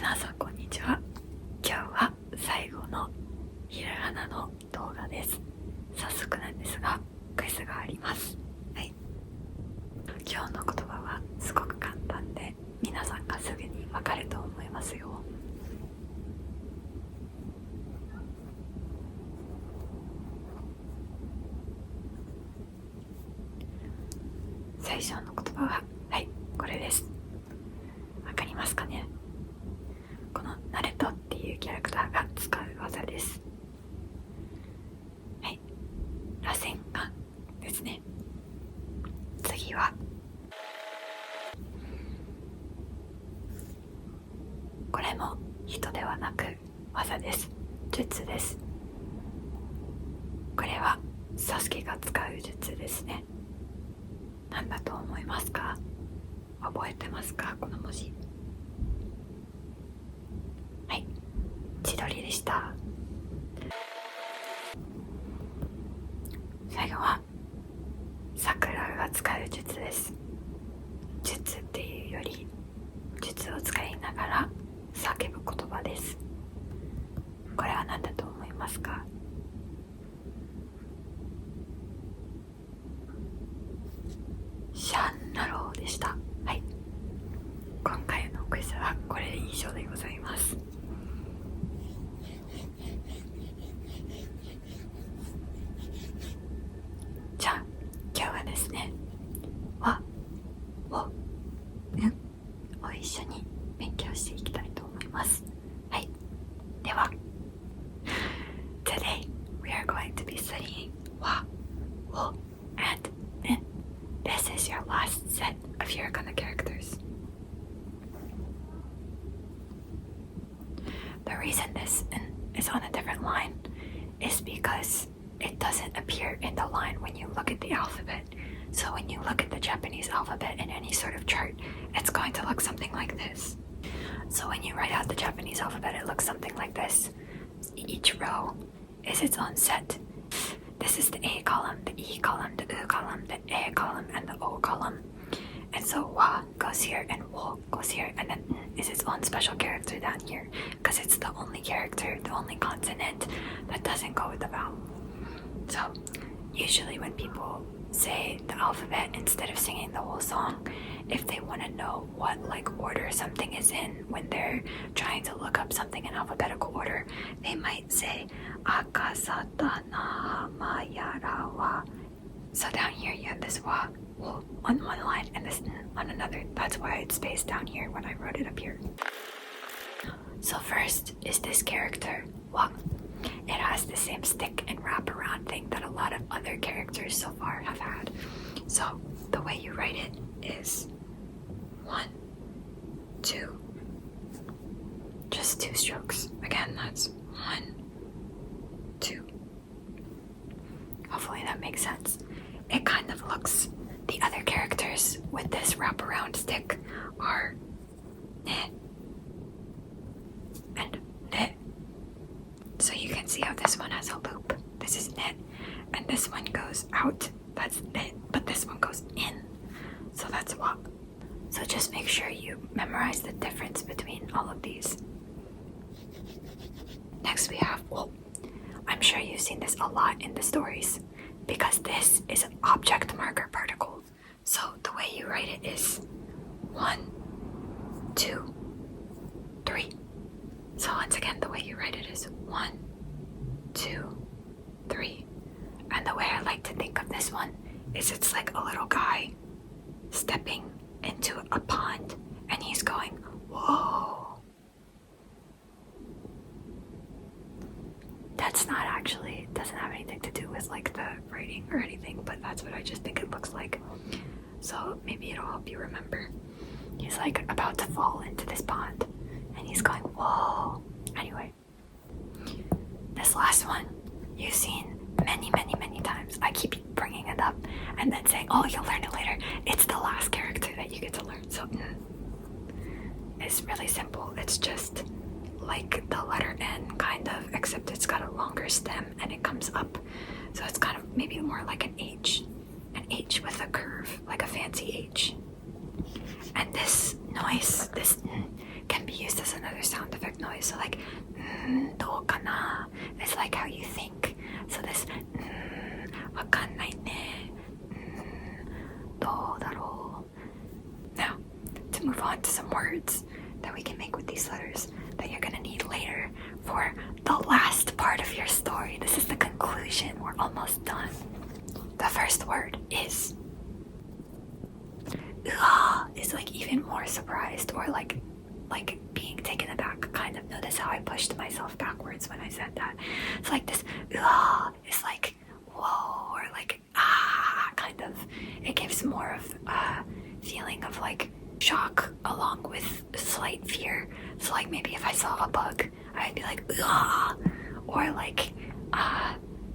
皆さんこんにちは。今日は最後のひらがなの動画です。早速なんですがクイズがあります。はい、今日の言葉はすごく簡単で皆さんがすぐにわかると思いますよ。最初の言葉はこれです。わかりますかね。このナルトっていうキャラクターが使う技です。螺旋丸ですね。次はこれも人ではなく技です。術です。これはサスケが使う術ですね。何だと思いますか？覚えてますか？この文字。千鳥でした。最後は桜が使う術です。術っていうより術を使いながら叫ぶ言葉です。これは何だと思いますか？シャンナローでした。今回のクイズはこれで以上でございます。じゃあ今日はですね、和をを一緒に勉強していきたいと思います。では Today we are going to be studying 和を and this is your last set of Hiragana characters. The reason this is on a different line is because it doesn't appear in the line when you look at the alphabet. So when you look at the Japanese alphabet in any sort of chart, it's going to look something like this. So when you write out the Japanese alphabet, it looks something like this. Each row is its own set. This is the A column, the E column, the U column, the A column, and the O column. And so wa goes here and wo goes here, and then is its own special character down here because it's the only character, the only consonant that doesn't go with the vowel. So usually when people say the alphabet instead of singing the whole song, if they want to know what order something is in when they're trying to look up something in alphabetical order, they might say akasata na mayara wa. So down here you have this wa on one line and this on another. That's why it's spaced down here when I wrote it up here. So first is this character wa. It has the same stick and wraparound thing that a lot of other characters so far have had. So the way you write it is 1, 2, just 2 strokes. Again, that's 1, 2. Hopefully that makes sense. It kind of looks, the other characters with this wraparound stick are ne and ne. So you can see how this one has a loop. This is ne, and this one goes out. That's ne, but this one goes in. So that's wa. So just make sure you memorize the difference between all of these. Next we have wo. I'm sure you've seen this a lot in the stories because this is an object marker particle. So the way you write it is 1, 2, 3. So once again, the way you write it is 1, 2, 3. And the way I like to think of this one is it's like a little guy stepping into a pond and he's going, whoa. That's not actually, it doesn't have anything to do with the writing or anything, but that's what I just think it looks like. So maybe it'll help you remember. He's about to fall into this pond and he's going, whoa. Anyway, this last one you've seen many, many, many times. I keep bringing it up and then saying, oh, you'll learn it later. It's the last character that you get to learn. So it's really simple. It's just like the letter N kind of, except it's got a longer stem and it comes up. So it's kind of maybe more like an H with a curve, like a fancy H. And this noise, this can be used as another sound effect noise. So like, どうかな is like how you think. So this, わかんないね どうだろう Now, to move on to some words that we can make with these letters that you're gonna need later for the last part of your story. This is the conclusion. We're almost done. The first word is is like even more surprised or like being taken aback, kind of. Notice how I pushed myself backwards when I said that. It's like this is like whoa, or like kind of. It gives more of a feeling of like shock along with slight fear. So like maybe if I saw a bug, I'd be like or like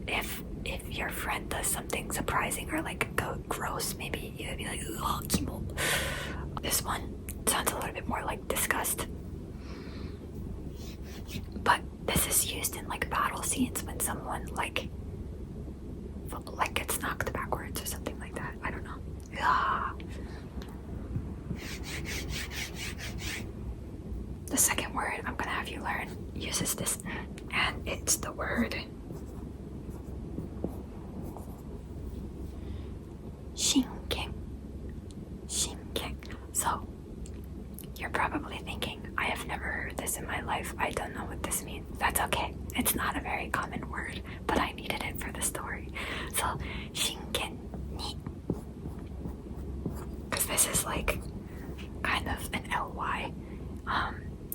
if your friend does something surprising or like gross, maybe you would be like kimo. This one sounds a little bit more like disgust, but this is used in like battle scenes when someone like gets knocked backwards or something like that. I don't know. The second word I'm gonna have you learn uses this, and it's the word shinken. Shinken. So you're probably thinking, I have never heard this in my life. I don't know what this means. That's okay. It's not a very common word, but I needed it for the story. So shinken ni, because this is like kind of an ly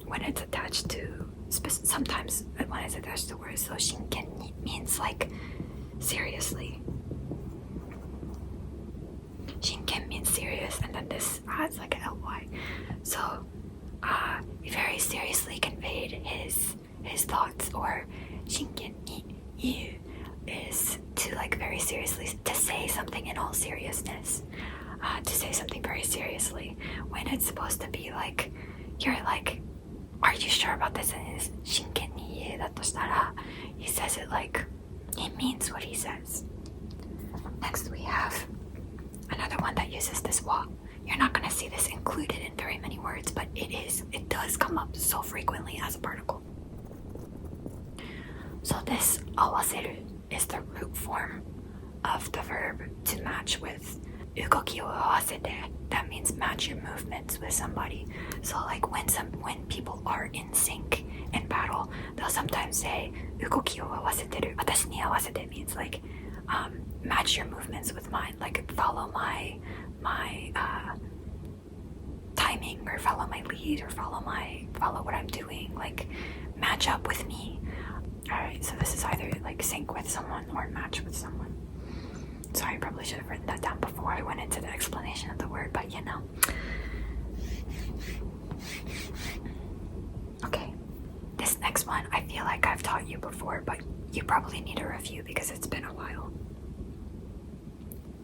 when it's attached to sometimes when it's attached to words. So shinken ni means like seriously. Shinken means serious, and then this adds like a ly. So he very seriously conveyed his thoughts, or shinken ni yu is to like very seriously, to say something in all seriousness, to say something very seriously, when it's supposed to be like, you're like, are you sure about this? And it's shinken ni yu dato shitara, he says it like he means what he says. Next we have another one that uses this wa. You're not going to see this included in very many words, but it does come up so frequently as a particle. So this awaseru is the root form of the verb to match with. Ugoki o awasete, that means match your movements with somebody. So like when people are in sync in battle, they'll sometimes say ugoki o awaseteru. Watashi ni awasete means like match your movements with mine, like follow my timing, or follow my lead, or follow what I'm doing, like match up with me. Alright, so this is either like sync with someone or match with someone. Sorry, I probably should have written that down before I went into the explanation of the word, but you know. Okay, this next one I feel like I've taught you before, but you probably need a review because it's been a while.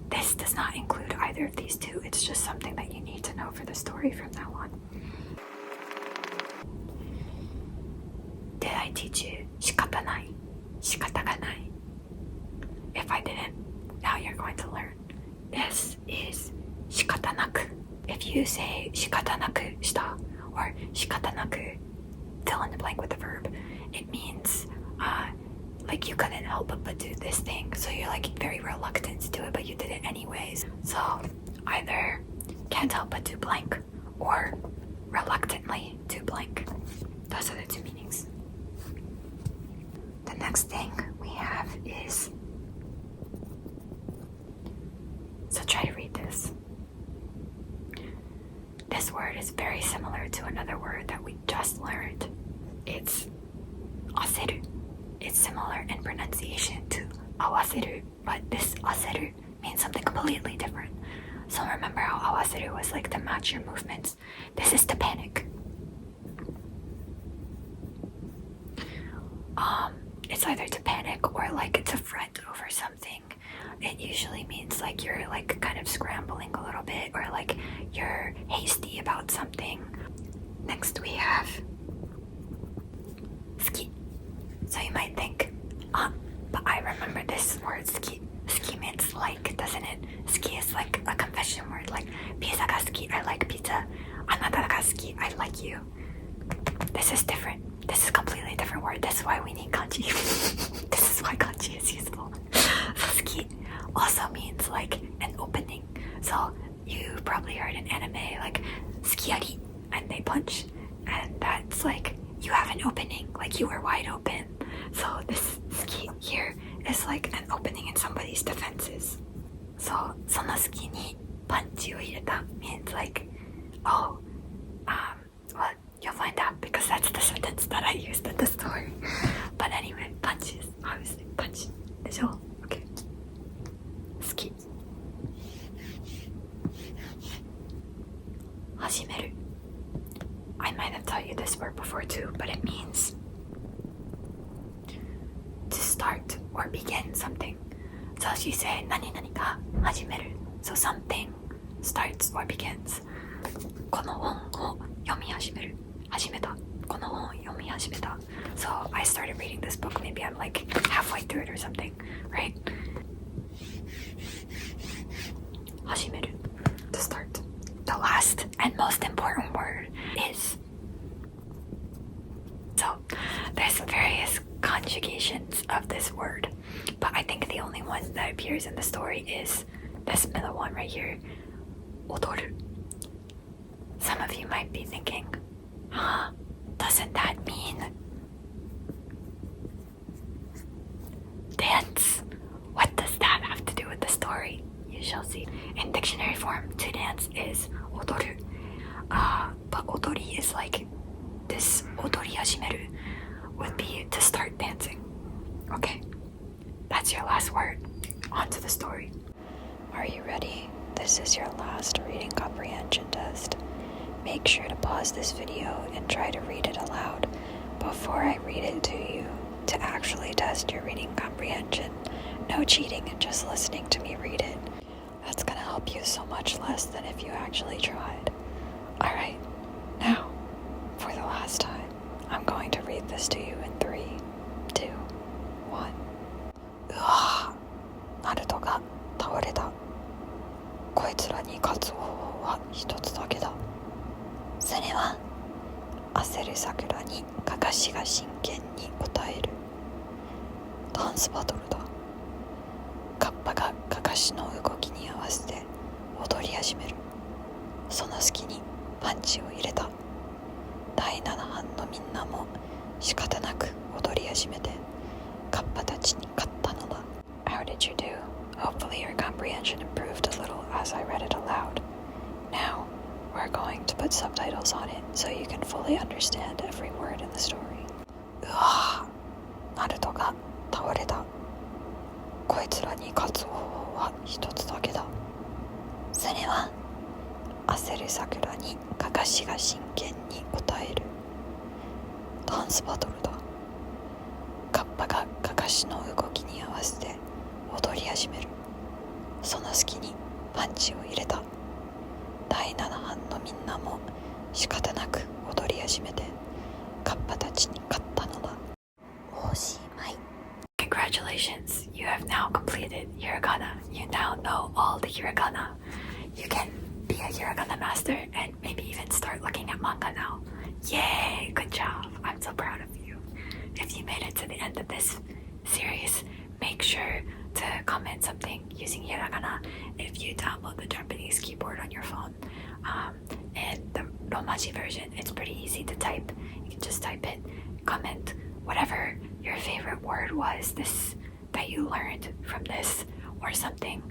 This does not include either of these two. It's just something that you need to know for the story from now on. Did I teach you shikata nai? Shikata ga nai. If I didn't, now you're going to learn. This is shikata naku. If you say shikata naku shita or shikata naku, fill in the blank with the verb, it means like you couldn't help but do this thing, so you're like very reluctant to do it, but you did it anyways. So either can't help but do blank, or reluctantly do blank. Those are the two meanings. The next thing we have is, so try to read this. This word is very similar to another word that we just learned. It's aseru. It's similar in pronunciation to awaseru, but this aseru means something completely different. So remember how awaseru was like to match your movements? This is to panic. It's either to panic or like to fret over something. It usually means like you're like kind of scrambling a little bit, or like you're hasty about something. Next we have ski. So you might think, but I remember this word ski. Ski means like, doesn't it? Ski is like a confession word, like pizza ga suki, I like pizza. Anata ga suki, I like you. this is different. This is a completely different word. That's why we need kanji. This is why kanji is useful. So suki also means like an opening. So you probably heard in anime like sukiyari and they punch, and that's like you have an opening, like you are wide open. So this suki here is like an opening in somebody's defenses. So その隙にパンチを入れた means like, oh, well, you'll find out because that's the sentence that I used in the story. But anyway, punch is obviously punch. でしょ? Okay. 好き. 始める. I might have taught you this word before too, but it means to start or begin something. So as you say, 何々が始める. So something starts or begins. この本を読み始める. 始めた. この本を読み始めた. So I started reading this book. Maybe I'm like halfway through it or something, right? 始める. To start. The last and most important word is. So there's various conjugations of this word, but I think the only one that appears in the story is this middle one right here, 踊る. Some of you might be thinking, huh, doesn't that mean dance? What does that have to do with the story? You shall see. In dictionary form, to dance is 踊る. But 踊り is like this 踊り始める would be to start dancing. Okay, that's your last word. On to the story. Are you ready? This is your last reading comprehension test. Make sure to pause this video and try to read it aloud before I read it to you to actually test your reading comprehension. No cheating and just listening to me read it. That's gonna help you so much less than if you actually tried. Alright, now, for the last time, I'm going to read this to you in 3, 2, 1. うわぁ、ナルトが倒れた。こいつらに勝つ方法は一つだけだ。それは、焦る桜にカカシが真剣に答える。ダンスバトルだ。カッパがカカシの動きに合わせて踊り始める。その隙にパンチを入れた。第7班のみんなも仕方なく踊り始めてカッパたちに勝ったのだ。How did you do? Hopefully your comprehension improved a little as I read it aloud. Now, we're going to put subtitles on it so you can fully understand every word in the story. うわぁ、ナルトが倒れた。こいつらに勝つ方法は一つだけだ。それは、焦る桜にカカシが真剣に答える。ダンスバトルだ。カッパがカカシの動きに合わせて踊り始める。その隙にパンチを入れた。第7班のみんなも仕方なく踊り始めてカッパたちに勝ったのだ。おしまい。Congratulations, you have now completed Hiragana. You now know all the Hiragana. You can be a Hiragana master and maybe even start looking at manga now. Yay, good job. I'm so proud of you. If you made it to the end of this series, make sure to comment something using Hiragana if you download the Japanese keyboard on your phone. And the Romaji version, it's pretty easy to type. You can just type it, comment whatever your favorite word was this that you learned from this or something,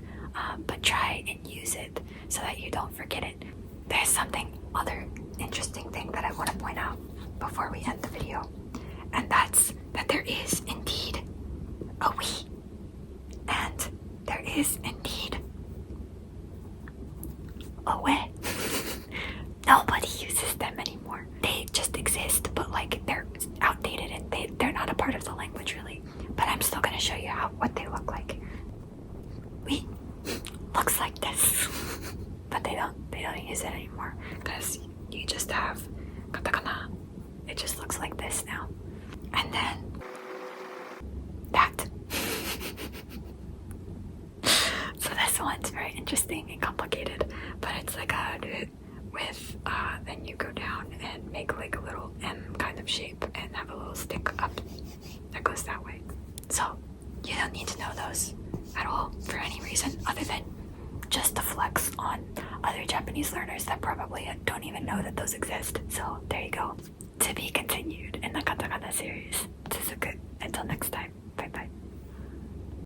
but try and use it so that you don't forget it. There's other interesting thing that I want to point out before we end the video, and that's that there is indeed a we, and there is indeed a we. Nobody uses them anymore. They just exist, but like they're outdated and they're not a part of the language really. But I'm still gonna show you what they look like. We looks like this, but they don't use it anymore because you just have katakana. It just looks like this now, and then that. So this one's very interesting and complicated, but it's like a with, then you go down and make like a little M kind of shape and have a little stick up that goes that way. So you don't need to know those at all for any reason other than just to flex on other Japanese learners that probably don't even know that those exist. So there you go. To be continued in the katakana series. Suzuku. Until next time.